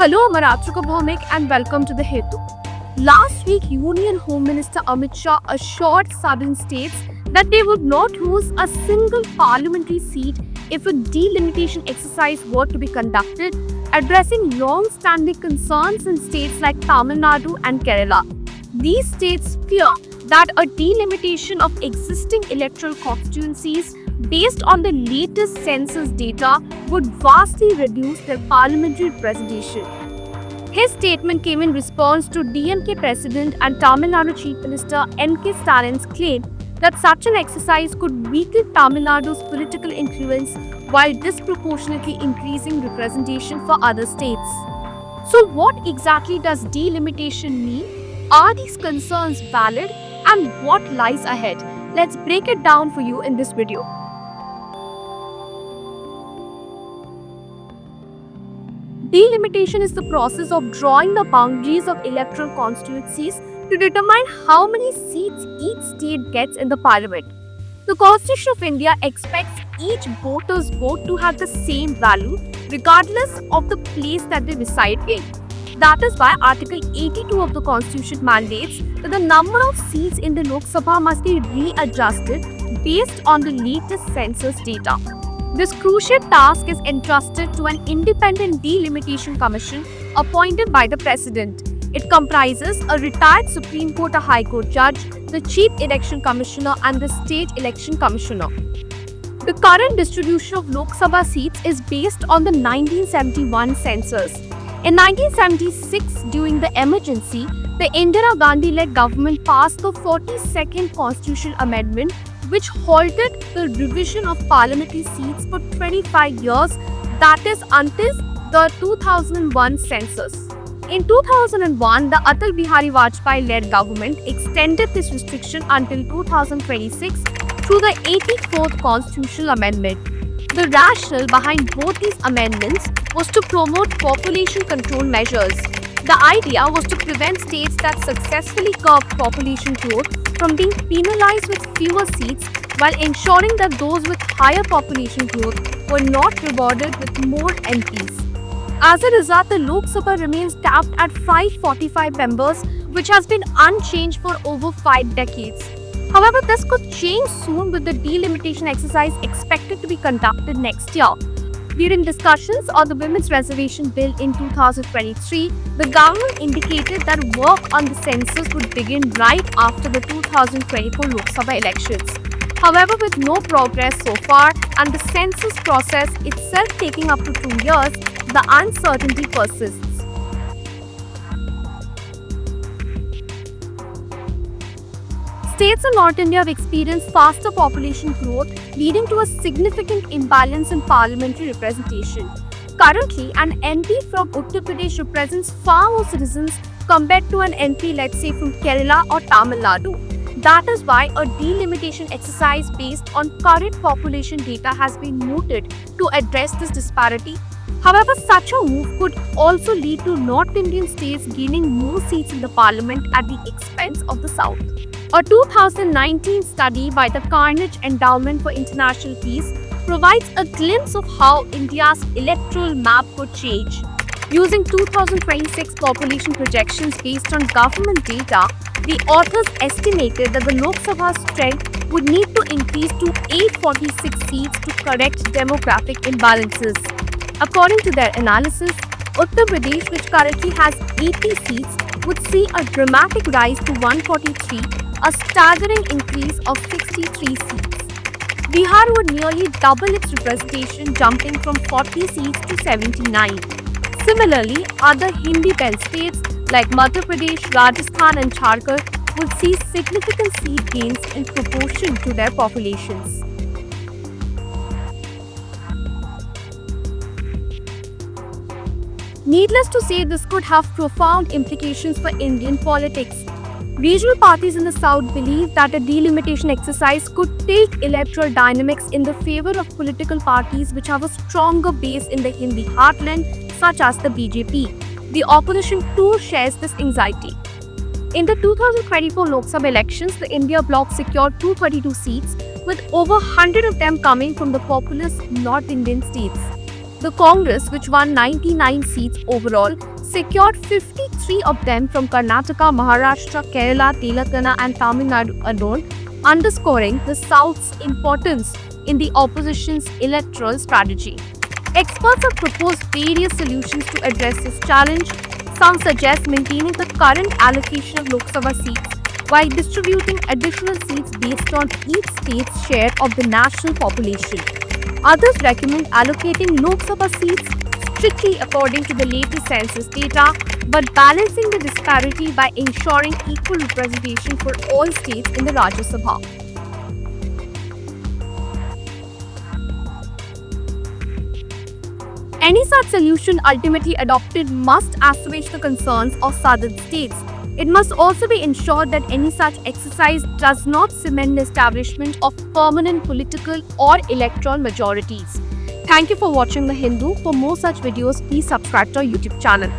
Hello, Maratrika Bhaumik, and welcome to the Hetu. Last week, Union Home Minister Amit Shah assured southern states that they would not lose a single parliamentary seat if a delimitation exercise were to be conducted, addressing long-standing concerns in states like Tamil Nadu and Kerala. These states fear that a delimitation of existing electoral constituencies based on the latest census data would vastly reduce their parliamentary representation. His statement came in response to DMK President and Tamil Nadu Chief Minister M.K. Stalin's claim that such an exercise could weaken Tamil Nadu's political influence while disproportionately increasing representation for other states. So what exactly does delimitation mean? Are these concerns valid? And what lies ahead? Let's break it down for you in this video. Delimitation is the process of drawing the boundaries of electoral constituencies to determine how many seats each state gets in the parliament. The Constitution of India expects each voter's vote to have the same value regardless of the place that they reside in. That is why Article 82 of the Constitution mandates that the number of seats in the Lok Sabha must be readjusted based on the latest census data. This crucial task is entrusted to an independent delimitation commission appointed by the President. It comprises a retired Supreme Court or High Court judge, the Chief Election Commissioner and the State Election Commissioner. The current distribution of Lok Sabha seats is based on the 1971 census. In 1976, during the emergency, the Indira Gandhi-led government passed the 42nd Constitutional Amendment, which halted the revision of parliamentary seats for 25 years, that is until the 2001 census. In 2001, the Atal Bihari Vajpayee-led government extended this restriction until 2026 through the 84th Constitutional Amendment. The rationale behind both these amendments was to promote population control measures. The idea was to prevent states that successfully curbed population growth from being penalized with fewer seats while ensuring that those with higher population growth were not rewarded with more MPs. As a result, the Lok Sabha remains capped at 545 members, which has been unchanged for over 5 decades. However, this could change soon with the delimitation exercise expected to be conducted next year. During discussions on the Women's Reservation Bill in 2023, the government indicated that work on the census would begin right after the 2024 Lok Sabha elections. However, with no progress so far and the census process itself taking up to 2 years, the uncertainty persists. States in North India have experienced faster population growth, leading to a significant imbalance in parliamentary representation. Currently, an MP from Uttar Pradesh represents far more citizens compared to an MP, let's say, from Kerala or Tamil Nadu. That is why a delimitation exercise based on current population data has been mooted to address this disparity. However, such a move could also lead to North Indian states gaining more seats in the parliament at the expense of the South. A 2019 study by the Carnegie Endowment for International Peace provides a glimpse of how India's electoral map could change. Using 2026 population projections based on government data, the authors estimated that the Lok Sabha's strength would need to increase to 846 seats to correct demographic imbalances. According to their analysis, Uttar Pradesh, which currently has 80 seats, would see a dramatic rise to 143, a staggering increase of 63 seats. Bihar would nearly double its representation, jumping from 40 seats to 79. Similarly, other Hindi belt states like Madhya Pradesh, Rajasthan and Jharkhand would see significant seat gains in proportion to their populations. Needless to say, this could have profound implications for Indian politics. Regional parties in the South believe that a delimitation exercise could tilt electoral dynamics in the favor of political parties which have a stronger base in the Hindi heartland, such as the BJP. The opposition too shares this anxiety. In the 2024 Lok Sabha elections, the India bloc secured 232 seats, with over 100 of them coming from the populous North Indian states. The Congress, which won 99 seats overall, secured 53 of them from Karnataka, Maharashtra, Kerala, Telangana, and Tamil Nadu alone, underscoring the South's importance in the opposition's electoral strategy. Experts have proposed various solutions to address this challenge. Some suggest maintaining the current allocation of Lok Sabha seats while distributing additional seats based on each state's share of the national population. Others recommend allocating Lok Sabha seats strictly according to the latest census data, but balancing the disparity by ensuring equal representation for all states in the Rajya Sabha. Any such solution ultimately adopted must assuage the concerns of southern states. It must also be ensured that any such exercise does not cement the establishment of permanent political or electoral majorities. Thank you for watching The Hindu. For more such videos, please subscribe to our YouTube channel.